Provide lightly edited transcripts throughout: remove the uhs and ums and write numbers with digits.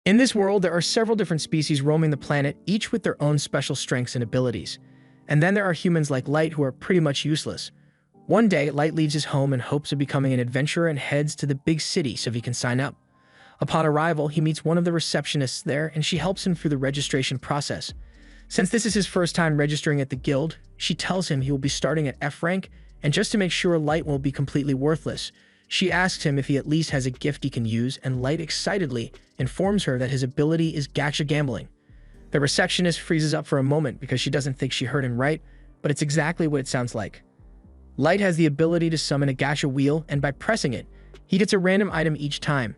In this world, there are several different species roaming the planet, each with their own special strengths and abilities. And then there are humans like Light who are pretty much useless. One day, Light leaves his home in hopes of becoming an adventurer and heads to the big city so he can sign up. Upon arrival, he meets one of the receptionists there and she helps him through the registration process. Since this is his first time registering at the guild, she tells him he will be starting at F rank, and just to make sure Light won't be completely worthless, she asks him if he at least has a gift he can use, and Light excitedly informs her that his ability is gacha gambling. The receptionist freezes up for a moment because she doesn't think she heard him right, but it's exactly what it sounds like. Light has the ability to summon a gacha wheel, and by pressing it, he gets a random item each time.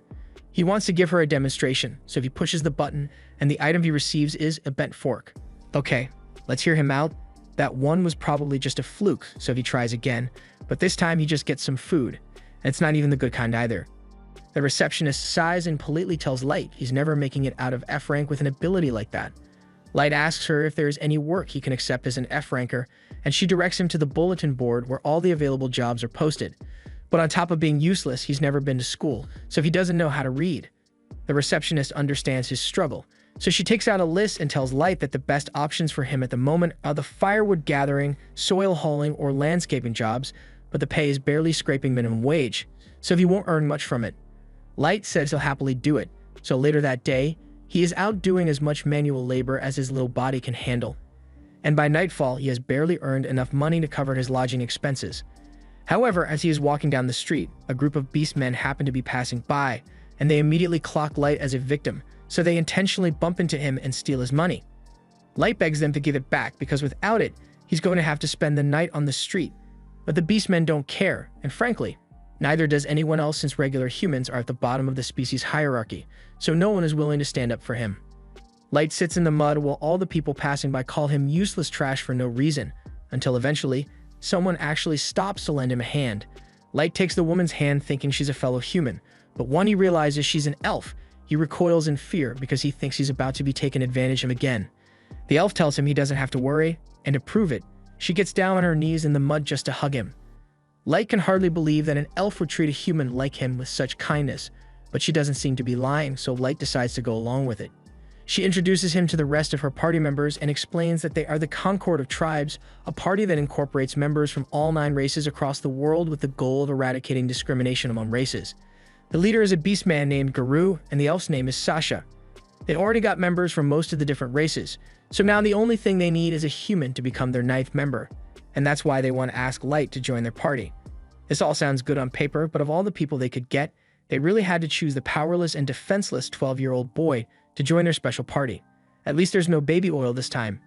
He wants to give her a demonstration, so he pushes the button, and the item he receives is a bent fork. Okay, let's hear him out. That one was probably just a fluke, so he tries again, but this time he just gets some food, and it's not even the good kind either. The receptionist sighs and politely tells Light he's never making it out of F rank with an ability like that. Light asks her if there is any work he can accept as an F ranker, and she directs him to the bulletin board where all the available jobs are posted. But on top of being useless, he's never been to school, so he doesn't know how to read. The receptionist understands his struggle, so she takes out a list and tells Light that the best options for him at the moment are the firewood gathering, soil hauling, or landscaping jobs, but the pay is barely scraping minimum wage, so he won't earn much from it. Light says he'll happily do it, so later that day, he is out doing as much manual labor as his little body can handle. And by nightfall, he has barely earned enough money to cover his lodging expenses. However, as he is walking down the street, a group of beastmen happen to be passing by, and they immediately clock Light as a victim, so they intentionally bump into him and steal his money. Light begs them to give it back because without it, he's going to have to spend the night on the street. But the beastmen don't care, and frankly, neither does anyone else since regular humans are at the bottom of the species hierarchy, so no one is willing to stand up for him. Light sits in the mud while all the people passing by call him useless trash for no reason, until eventually, someone actually stops to lend him a hand. Light takes the woman's hand thinking she's a fellow human, but when he realizes she's an elf, he recoils in fear because he thinks he's about to be taken advantage of again. The elf tells him he doesn't have to worry, and to prove it, she gets down on her knees in the mud just to hug him. Light can hardly believe that an elf would treat a human like him with such kindness, but she doesn't seem to be lying, so Light decides to go along with it. She introduces him to the rest of her party members and explains that they are the Concord of Tribes, a party that incorporates members from all 9 races across the world with the goal of eradicating discrimination among races. The leader is a beastman named Guru, and the elf's name is Sasha. They already got members from most of the different races, so now the only thing they need is a human to become their 9th member, and that's why they want to ask Light to join their party. This all sounds good on paper, but of all the people they could get, they really had to choose the powerless and defenseless 12-year-old boy to join their special party. At least there's no baby oil this time.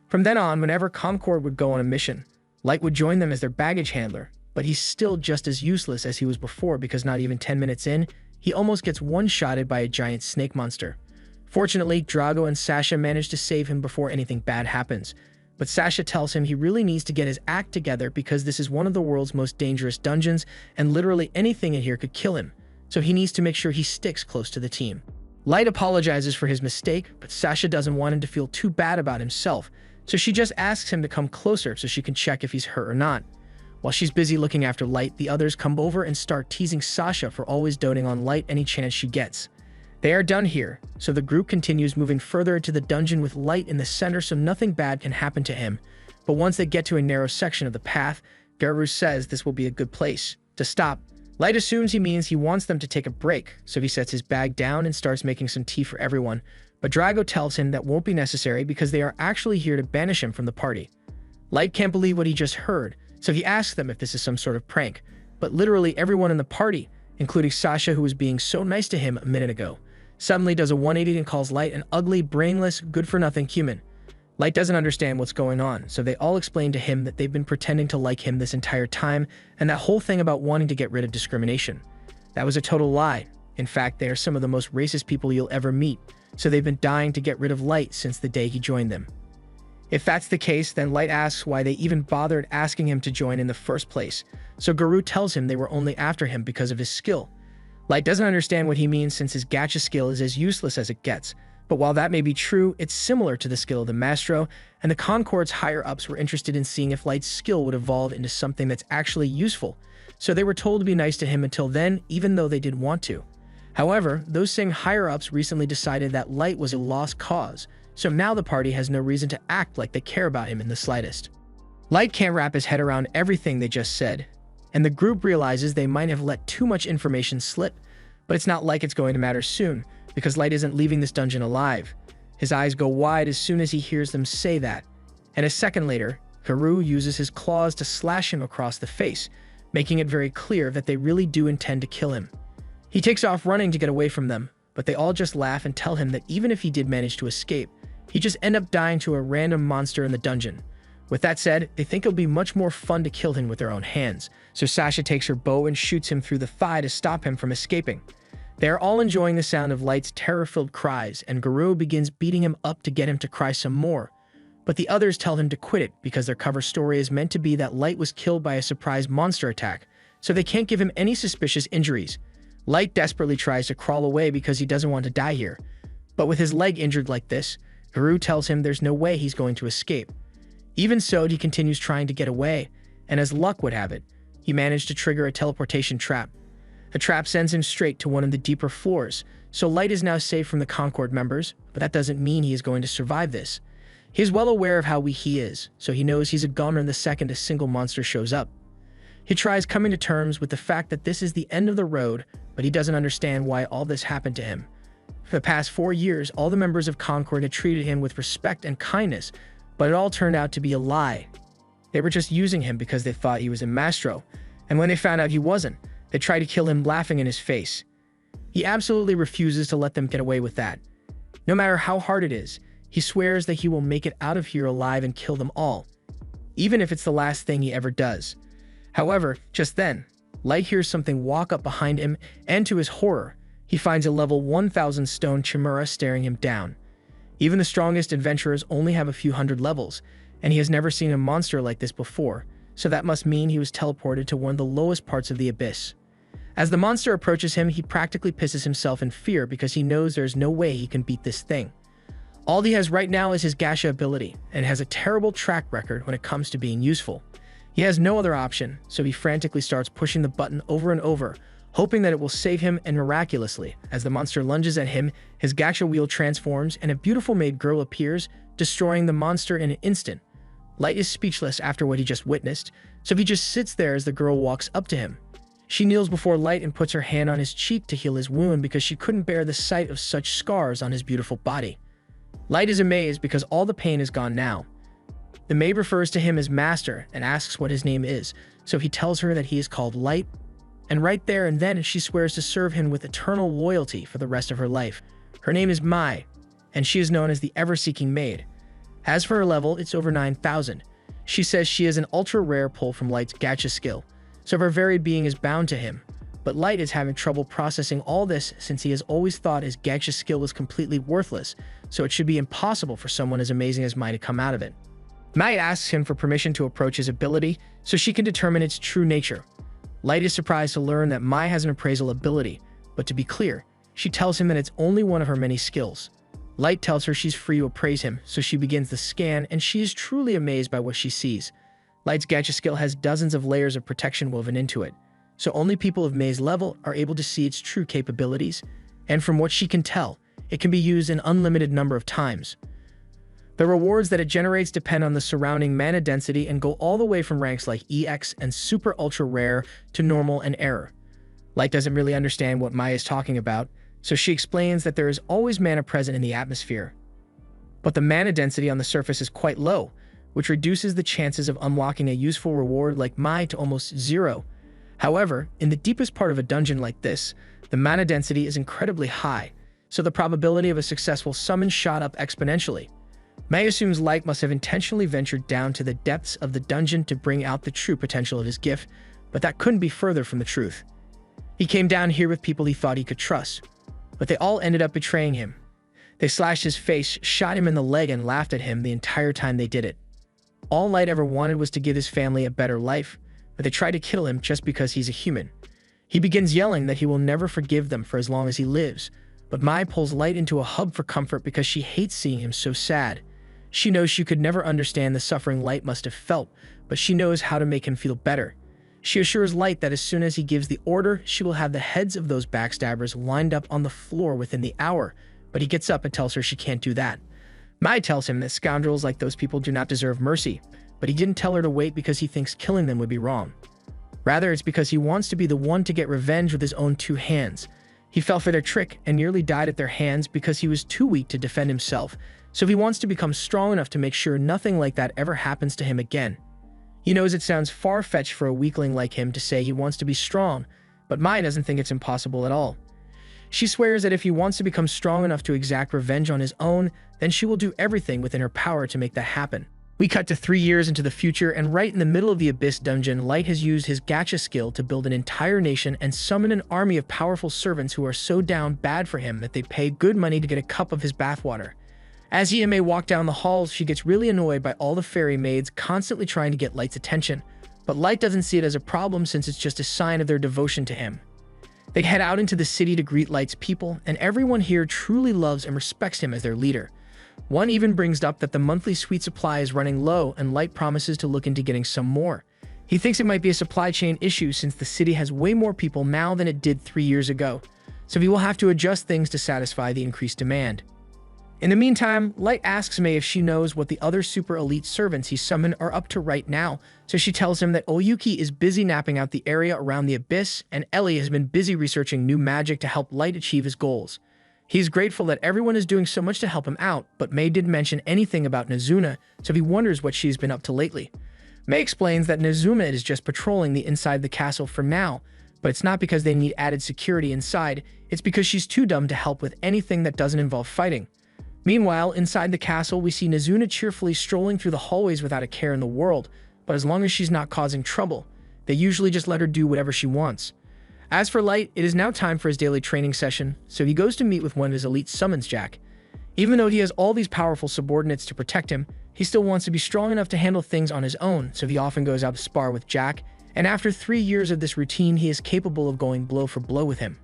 From then on, whenever Concord would go on a mission, Light would join them as their baggage handler, but he's still just as useless as he was before because not even 10 minutes in, he almost gets one-shotted by a giant snake monster. Fortunately, Drago and Sasha manage to save him before anything bad happens, but Sasha tells him he really needs to get his act together because this is one of the world's most dangerous dungeons and literally anything in here could kill him, so he needs to make sure he sticks close to the team. Light apologizes for his mistake, but Sasha doesn't want him to feel too bad about himself, so she just asks him to come closer so she can check if he's hurt or not. While she's busy looking after Light, the others come over and start teasing Sasha for always doting on Light any chance she gets. They are done here, so the group continues moving further into the dungeon with Light in the center so nothing bad can happen to him. But once they get to a narrow section of the path, Guru says this will be a good place to stop. Light assumes he means he wants them to take a break, so he sets his bag down and starts making some tea for everyone, but Drago tells him that won't be necessary because they are actually here to banish him from the party. Light can't believe what he just heard, so he asks them if this is some sort of prank, but literally everyone in the party, including Sasha who was being so nice to him a minute ago, suddenly does a 180 and calls Light an ugly, brainless, good-for-nothing human. Light doesn't understand what's going on, so they all explain to him that they've been pretending to like him this entire time, and that whole thing about wanting to get rid of discrimination. That was a total lie. In fact, they are some of the most racist people you'll ever meet, so they've been dying to get rid of Light since the day he joined them. If that's the case, then Light asks why they even bothered asking him to join in the first place, so Guru tells him they were only after him because of his skill. Light doesn't understand what he means since his gacha skill is as useless as it gets, but while that may be true, it's similar to the skill of the Maestro, and the Concord's higher-ups were interested in seeing if Light's skill would evolve into something that's actually useful, so they were told to be nice to him until then, even though they didn't want to. However, those same higher-ups recently decided that Light was a lost cause, so now the party has no reason to act like they care about him in the slightest. Light can't wrap his head around everything they just said, and the group realizes they might have let too much information slip, but it's not like it's going to matter soon, because Light isn't leaving this dungeon alive. His eyes go wide as soon as he hears them say that, and a second later, Garou uses his claws to slash him across the face, making it very clear that they really do intend to kill him. He takes off running to get away from them, but they all just laugh and tell him that even if he did manage to escape, he'd just end up dying to a random monster in the dungeon. With that said, they think it'll be much more fun to kill him with their own hands, so Sasha takes her bow and shoots him through the thigh to stop him from escaping. They are all enjoying the sound of Light's terror-filled cries, and Garou begins beating him up to get him to cry some more. But the others tell him to quit it because their cover story is meant to be that Light was killed by a surprise monster attack, so they can't give him any suspicious injuries. Light desperately tries to crawl away because he doesn't want to die here. But with his leg injured like this, Garou tells him there's no way he's going to escape. Even so, he continues trying to get away, and as luck would have it, he managed to trigger a teleportation trap. The trap sends him straight to one of the deeper floors, so Light is now safe from the Concord members, but that doesn't mean he is going to survive this. He is well aware of how weak he is, so he knows he's a goner the second a single monster shows up. He tries coming to terms with the fact that this is the end of the road, but he doesn't understand why all this happened to him. For the past 4 years, all the members of Concord had treated him with respect and kindness, but it all turned out to be a lie. They were just using him because they thought he was a maestro, and when they found out he wasn't, they tried to kill him laughing in his face. He absolutely refuses to let them get away with that. No matter how hard it is, he swears that he will make it out of here alive and kill them all, even if it's the last thing he ever does. However, just then, Light hears something walk up behind him, and to his horror, he finds a level 1000 stone chimera staring him down. Even the strongest adventurers only have a few hundred levels, and he has never seen a monster like this before, so that must mean he was teleported to one of the lowest parts of the abyss. As the monster approaches him, he practically pisses himself in fear because he knows there's no way he can beat this thing. All he has right now is his gacha ability, and has a terrible track record when it comes to being useful. He has no other option, so he frantically starts pushing the button over and over, hoping that it will save him, and miraculously, as the monster lunges at him, his gacha wheel transforms and a beautiful maid girl appears, destroying the monster in an instant. Light is speechless after what he just witnessed, so he just sits there as the girl walks up to him. She kneels before Light and puts her hand on his cheek to heal his wound because she couldn't bear the sight of such scars on his beautiful body. Light is amazed because all the pain is gone now. The maid refers to him as Master and asks what his name is, so he tells her that he is called Light, and right there and then she swears to serve him with eternal loyalty for the rest of her life. Her name is Mai, and she is known as the Ever-Seeking Maid. As for her level, it's over 9,000. She says she is an ultra-rare pull from Light's gacha skill, so her varied being is bound to him, but Light is having trouble processing all this since he has always thought his gacha skill was completely worthless, so it should be impossible for someone as amazing as Mai to come out of it. Mai asks him for permission to approach his ability so she can determine its true nature. Light is surprised to learn that Mai has an appraisal ability, but to be clear, she tells him that it's only one of her many skills. Light tells her she's free to appraise him, so she begins the scan, and she is truly amazed by what she sees. Light's gacha skill has dozens of layers of protection woven into it, so only people of Mai's level are able to see its true capabilities, and from what she can tell, it can be used an unlimited number of times. The rewards that it generates depend on the surrounding mana density and go all the way from ranks like EX and Super Ultra Rare to Normal and Error. Light doesn't really understand what Mai is talking about, so she explains that there is always mana present in the atmosphere. But the mana density on the surface is quite low, which reduces the chances of unlocking a useful reward like Mai to almost zero. However, in the deepest part of a dungeon like this, the mana density is incredibly high, so the probability of a successful summon shot up exponentially. Mai assumes Light must have intentionally ventured down to the depths of the dungeon to bring out the true potential of his gift, but that couldn't be further from the truth. He came down here with people he thought he could trust, but they all ended up betraying him. They slashed his face, shot him in the leg, and laughed at him the entire time they did it. All Light ever wanted was to give his family a better life, but they tried to kill him just because he's a human. He begins yelling that he will never forgive them for as long as he lives, but Mai pulls Light into a hug for comfort because she hates seeing him so sad. She knows she could never understand the suffering Light must have felt, but she knows how to make him feel better. She assures Light that as soon as he gives the order, she will have the heads of those backstabbers lined up on the floor within the hour, but he gets up and tells her she can't do that. Mai tells him that scoundrels like those people do not deserve mercy, but he didn't tell her to wait because he thinks killing them would be wrong. Rather, it's because he wants to be the one to get revenge with his own two hands. He fell for their trick and nearly died at their hands because he was too weak to defend himself, so he wants to become strong enough to make sure nothing like that ever happens to him again. He knows it sounds far-fetched for a weakling like him to say he wants to be strong, but Mai doesn't think it's impossible at all. She swears that if he wants to become strong enough to exact revenge on his own, then she will do everything within her power to make that happen. We cut to 3 years into the future, and right in the middle of the Abyss dungeon, Light has used his gacha skill to build an entire nation and summon an army of powerful servants who are so down bad for him that they pay good money to get a cup of his bathwater. As he and May walk down the halls, she gets really annoyed by all the fairy maids constantly trying to get Light's attention, but Light doesn't see it as a problem since it's just a sign of their devotion to him. They head out into the city to greet Light's people, and everyone here truly loves and respects him as their leader. One even brings up that the monthly sweet supply is running low, and Light promises to look into getting some more. He thinks it might be a supply chain issue since the city has way more people now than it did 3 years ago, so he will have to adjust things to satisfy the increased demand. In the meantime, Light asks May if she knows what the other super elite servants he summoned are up to right now, so she tells him that Oyuki is busy napping out the area around the Abyss, and Ellie has been busy researching new magic to help Light achieve his goals. He's grateful that everyone is doing so much to help him out, but May didn't mention anything about Nezuna, so he wonders what she's been up to lately. May explains that Nezuna is just patrolling the inside the castle for now, but it's not because they need added security inside, it's because she's too dumb to help with anything that doesn't involve fighting. Meanwhile, inside the castle, we see Nezuna cheerfully strolling through the hallways without a care in the world, but as long as she's not causing trouble, they usually just let her do whatever she wants. As for Light, it is now time for his daily training session, so he goes to meet with one of his elite summons, Jack. Even though he has all these powerful subordinates to protect him, he still wants to be strong enough to handle things on his own, so he often goes out to spar with Jack, and after 3 years of this routine, he is capable of going blow for blow with him.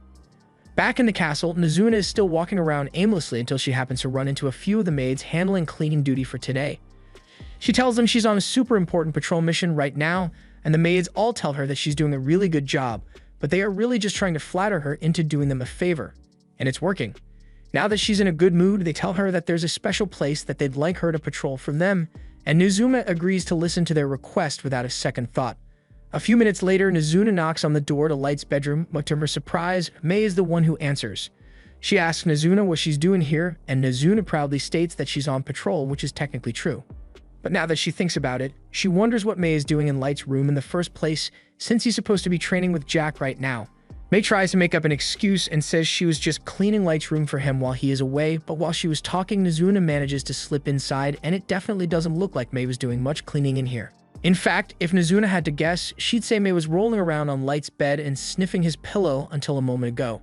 Back in the castle, Nezuna is still walking around aimlessly until she happens to run into a few of the maids handling cleaning duty for today. She tells them she's on a super important patrol mission right now, and the maids all tell her that she's doing a really good job, but they are really just trying to flatter her into doing them a favor, and it's working. Now that she's in a good mood, they tell her that there's a special place that they'd like her to patrol from them, and Nezuna agrees to listen to their request without a second thought. A few minutes later, Nezuna knocks on the door to Light's bedroom, but to her surprise, May is the one who answers. She asks Nezuna what she's doing here, and Nezuna proudly states that she's on patrol, which is technically true. But now that she thinks about it, she wonders what May is doing in Light's room in the first place, since he's supposed to be training with Jack right now. May tries to make up an excuse and says she was just cleaning Light's room for him while he is away, but while she was talking, Nezuna manages to slip inside, and it definitely doesn't look like May was doing much cleaning in here. In fact, if Nezuna had to guess, she'd say May was rolling around on Light's bed and sniffing his pillow until a moment ago.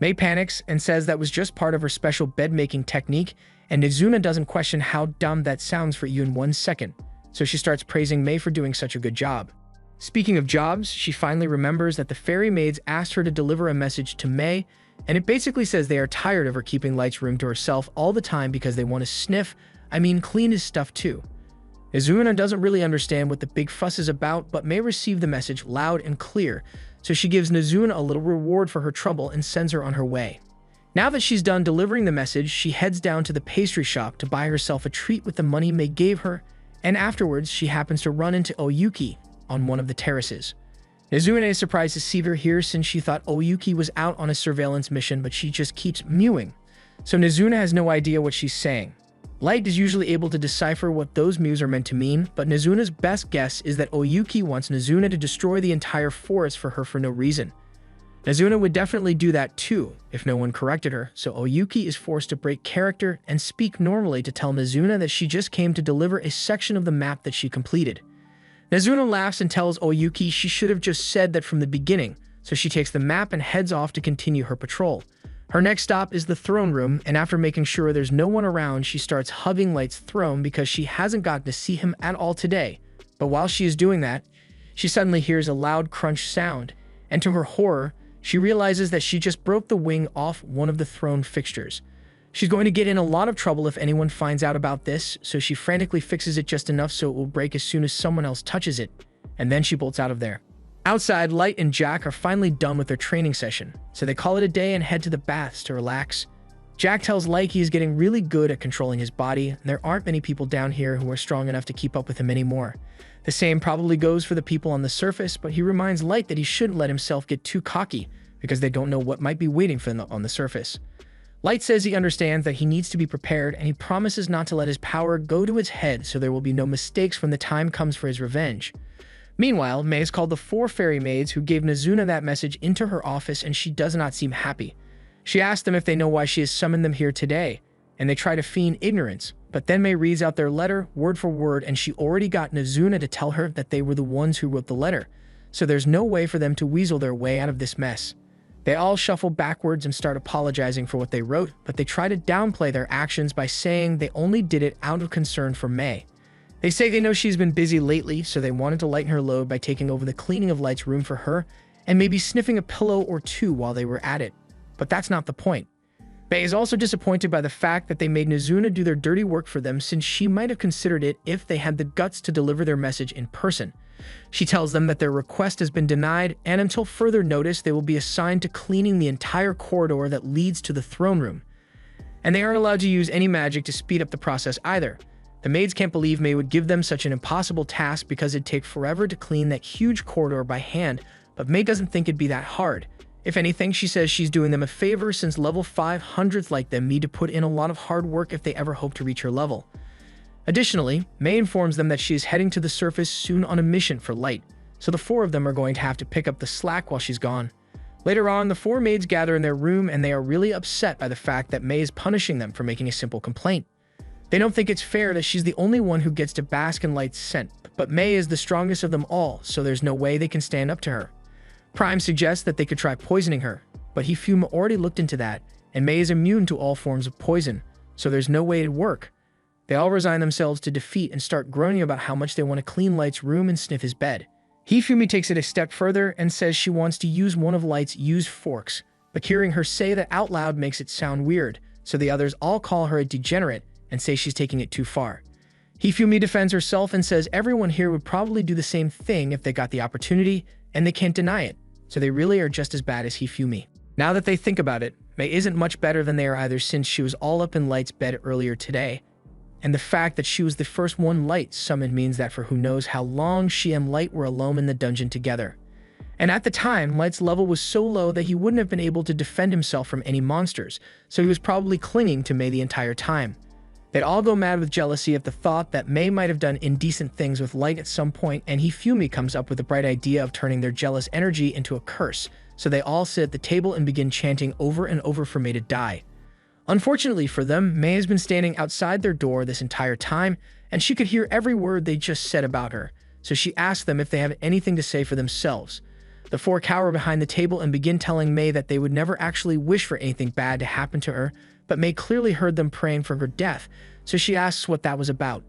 May panics and says that was just part of her special bed-making technique, and Nezuna doesn't question how dumb that sounds for you in 1 second, so she starts praising May for doing such a good job. Speaking of jobs, she finally remembers that the fairy maids asked her to deliver a message to May, and it basically says they are tired of her keeping Light's room to herself all the time because they want to clean his stuff too. Nezuna doesn't really understand what the big fuss is about, but May receive the message loud and clear, so she gives Nezuna a little reward for her trouble and sends her on her way. Now that she's done delivering the message, she heads down to the pastry shop to buy herself a treat with the money May gave her, and afterwards she happens to run into Oyuki on one of the terraces. Nezuna is surprised to see her here since she thought Oyuki was out on a surveillance mission, but she just keeps mewing, so Nezuna has no idea what she's saying. Light is usually able to decipher what those mews are meant to mean, but Nezuna's best guess is that Oyuki wants Nezuna to destroy the entire forest for her for no reason. Nezuna would definitely do that too, if no one corrected her, so Oyuki is forced to break character and speak normally to tell Nezuna that she just came to deliver a section of the map that she completed. Nezuna laughs and tells Oyuki she should have just said that from the beginning, so she takes the map and heads off to continue her patrol. Her next stop is the throne room, and after making sure there's no one around, she starts hugging Light's throne because she hasn't gotten to see him at all today. But while she is doing that, she suddenly hears a loud crunch sound, and to her horror, she realizes that she just broke the wing off one of the throne fixtures. She's going to get in a lot of trouble if anyone finds out about this, so she frantically fixes it just enough so it will break as soon as someone else touches it, and then she bolts out of there. Outside, Light and Jack are finally done with their training session, so they call it a day and head to the baths to relax. Jack tells Light he is getting really good at controlling his body, and there aren't many people down here who are strong enough to keep up with him anymore. The same probably goes for the people on the surface, but he reminds Light that he shouldn't let himself get too cocky, because they don't know what might be waiting for them on the surface. Light says he understands that he needs to be prepared, and he promises not to let his power go to his head so there will be no mistakes when the time comes for his revenge. Meanwhile, May has called the 4 fairy maids who gave Nazuna that message into her office, and she does not seem happy. She asks them if they know why she has summoned them here today, and they try to feign ignorance, but then May reads out their letter word for word, and she already got Nazuna to tell her that they were the ones who wrote the letter, so there's no way for them to weasel their way out of this mess. They all shuffle backwards and start apologizing for what they wrote, but they try to downplay their actions by saying they only did it out of concern for May. They say they know she's been busy lately, so they wanted to lighten her load by taking over the cleaning of Light's room for her, and maybe sniffing a pillow or two while they were at it. But that's not the point. May is also disappointed by the fact that they made Nazuna do their dirty work for them, since she might have considered it if they had the guts to deliver their message in person. She tells them that their request has been denied, and until further notice, they will be assigned to cleaning the entire corridor that leads to the throne room. And they aren't allowed to use any magic to speed up the process either. The maids can't believe May would give them such an impossible task because it'd take forever to clean that huge corridor by hand, but May doesn't think it'd be that hard. If anything, she says she's doing them a favor since level 500s like them need to put in a lot of hard work if they ever hope to reach her level. Additionally, May informs them that she is heading to the surface soon on a mission for Light, so the 4 of them are going to have to pick up the slack while she's gone. Later on, the 4 maids gather in their room, and they are really upset by the fact that May is punishing them for making a simple complaint. They don't think it's fair that she's the only one who gets to bask in Light's scent, but May is the strongest of them all, so there's no way they can stand up to her. Prime suggests that they could try poisoning her, but Hifumi already looked into that, and May is immune to all forms of poison, so there's no way it'd work. They all resign themselves to defeat and start groaning about how much they want to clean Light's room and sniff his bed. Hifumi takes it a step further and says she wants to use one of Light's used forks, but hearing her say that out loud makes it sound weird, so the others all call her a degenerate and say she's taking it too far. Hifumi defends herself and says everyone here would probably do the same thing if they got the opportunity, and they can't deny it, so they really are just as bad as Hifumi. Now that they think about it, May isn't much better than they are either, since she was all up in Light's bed earlier today, and the fact that she was the first one Light summoned means that for who knows how long she and Light were alone in the dungeon together. And at the time, Light's level was so low that he wouldn't have been able to defend himself from any monsters, so he was probably clinging to May the entire time. They'd all go mad with jealousy at the thought that May might have done indecent things with Light at some point, and Hifumi comes up with the bright idea of turning their jealous energy into a curse, so they all sit at the table and begin chanting over and over for May to die. Unfortunately for them, May has been standing outside their door this entire time, and she could hear every word they just said about her, so she asks them if they have anything to say for themselves. The 4 cower behind the table and begin telling May that they would never actually wish for anything bad to happen to her, but May clearly heard them praying for her death, so she asks what that was about.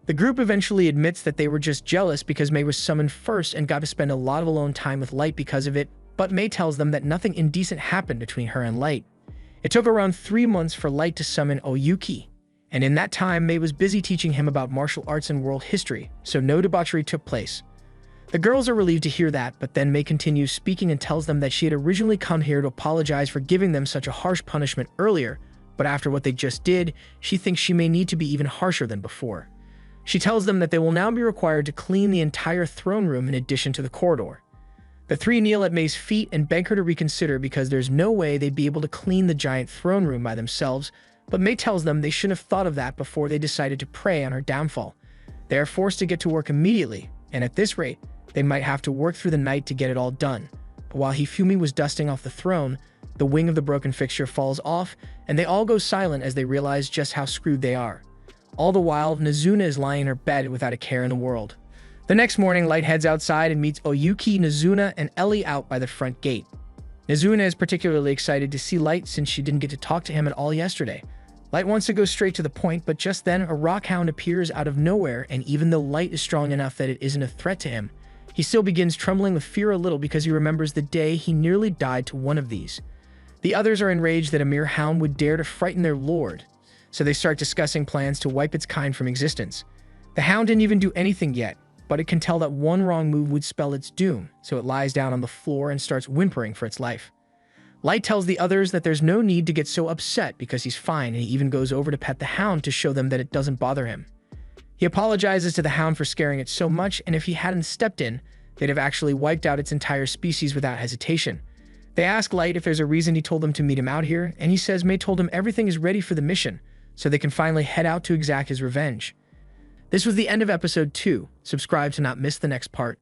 The group eventually admits that they were just jealous because May was summoned first and got to spend a lot of alone time with Light because of it, but May tells them that nothing indecent happened between her and Light. It took around 3 months for Light to summon Oyuki, and in that time May was busy teaching him about martial arts and world history, so no debauchery took place. The girls are relieved to hear that, but then May continues speaking and tells them that she had originally come here to apologize for giving them such a harsh punishment earlier, but after what they just did, she thinks she may need to be even harsher than before. She tells them that they will now be required to clean the entire throne room in addition to the corridor. The 3 kneel at May's feet and beg her to reconsider because there's no way they'd be able to clean the giant throne room by themselves, but May tells them they shouldn't have thought of that before they decided to prey on her downfall. They are forced to get to work immediately, and at this rate, they might have to work through the night to get it all done. But while Hifumi was dusting off the throne, the wing of the broken fixture falls off, and they all go silent as they realize just how screwed they are. All the while, Nazuna is lying in her bed without a care in the world. The next morning, Light heads outside and meets Oyuki, Nazuna, and Ellie out by the front gate. Nazuna is particularly excited to see Light since she didn't get to talk to him at all yesterday. Light wants to go straight to the point, but just then a rockhound appears out of nowhere, and even though Light is strong enough that it isn't a threat to him, he still begins trembling with fear a little because he remembers the day he nearly died to one of these. The others are enraged that a mere hound would dare to frighten their lord, so they start discussing plans to wipe its kind from existence. The hound didn't even do anything yet, but it can tell that one wrong move would spell its doom, so it lies down on the floor and starts whimpering for its life. Light tells the others that there's no need to get so upset because he's fine, and he even goes over to pet the hound to show them that it doesn't bother him. He apologizes to the hound for scaring it so much, and if he hadn't stepped in, they'd have actually wiped out its entire species without hesitation. They ask Light if there's a reason he told them to meet him out here, and he says May told him everything is ready for the mission, so they can finally head out to exact his revenge. This was the end of episode 2. Subscribe to not miss the next part.